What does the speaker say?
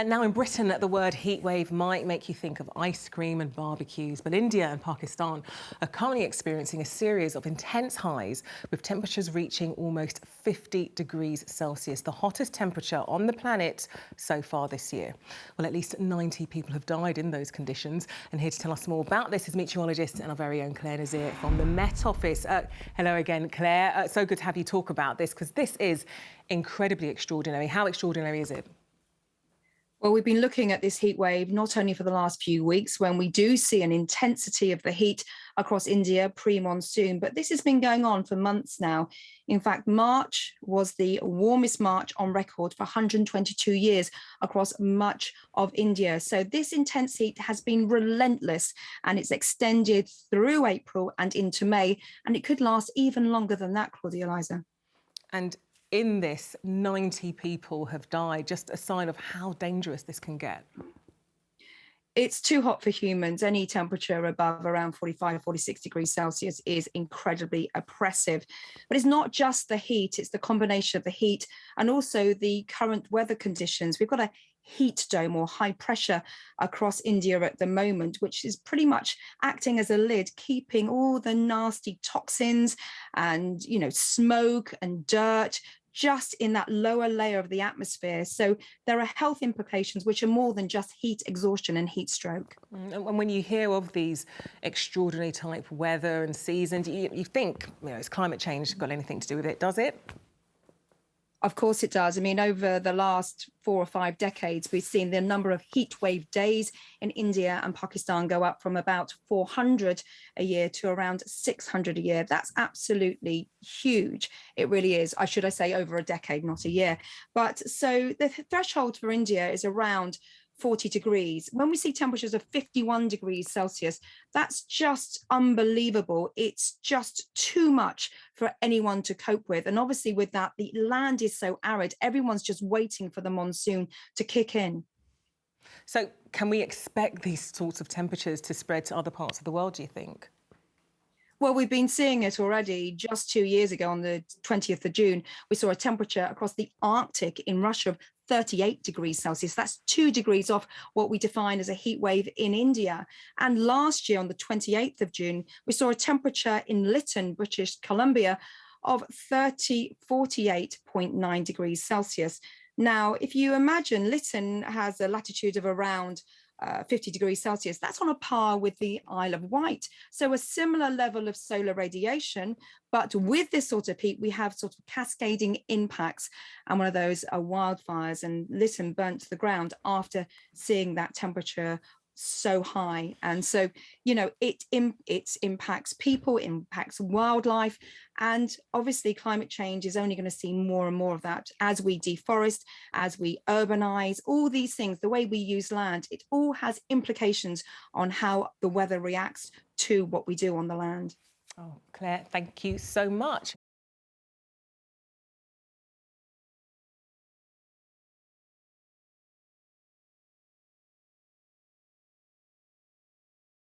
And now in Britain, the word heatwave might make you think of ice cream and barbecues, but India and Pakistan are currently experiencing a series of intense highs with temperatures reaching almost 50 degrees Celsius, the hottest temperature on the planet so far this year. Well, at least 90 people have died in those conditions. And here to tell us more about this is meteorologist and our very own Claire Nazir from the Met Office. Hello again, Claire. So good to have you talk about this because this is incredibly extraordinary. How extraordinary is it? Well, we've been looking at this heat wave not only for the last few weeks when we do see an intensity of the heat across India pre-monsoon, but this has been going on for months now. In fact, March was the warmest March on record for 122 years across much of India. So this intense heat has been relentless and it's extended through April and into May, and it could last even longer than that, Claudia Liza. And in this, 90 people have died, just a sign of how dangerous this can get. It's too hot for humans. Any temperature above around 45, 46 degrees Celsius is incredibly oppressive. But it's not just the heat, it's the combination of the heat and also the current weather conditions. We've got a heat dome or high pressure across India at the moment, which is pretty much acting as a lid, keeping all the nasty toxins and, smoke and dirt just in that lower layer of the atmosphere. So there are health implications which are more than just heat exhaustion and heat stroke. And when you hear of these extraordinary type weather and seasons, you think, is climate change got anything to do with it, does it? Of course it does. I mean, over the last 4 or 5 decades, we've seen the number of heat wave days in India and Pakistan go up from about 400 a year to around 600 a year. That's absolutely huge. It really is. I say over a decade, not a year. But so the threshold for India is around 40 degrees. When we see temperatures of 51 degrees Celsius, that's just unbelievable. It's just too much for anyone to cope with. And obviously with that, the land is so arid, everyone's just waiting for the monsoon to kick in. So can we expect these sorts of temperatures to spread to other parts of the world, do you think? Well, we've been seeing it already. Just 2 years ago, on the 20th of June, we saw a temperature across the Arctic in Russia of 38 degrees Celsius. That's 2 degrees off what we define as a heat wave in India. And last year, on the 28th of June, we saw a temperature in Lytton, British Columbia, of 48.9 degrees Celsius. Now, if you imagine Lytton has a latitude of around 50 degrees Celsius, that's on a par with the Isle of Wight. So a similar level of solar radiation, but with this sort of heat, we have sort of cascading impacts. And one of those are wildfires, and Lytton burnt to the ground after seeing that temperature so high. And so, it impacts people, impacts wildlife. And obviously climate change is only going to see more and more of that as we deforest, as we urbanize, all these things, the way we use land, it all has implications on how the weather reacts to what we do on the land. Oh, Claire, thank you so much.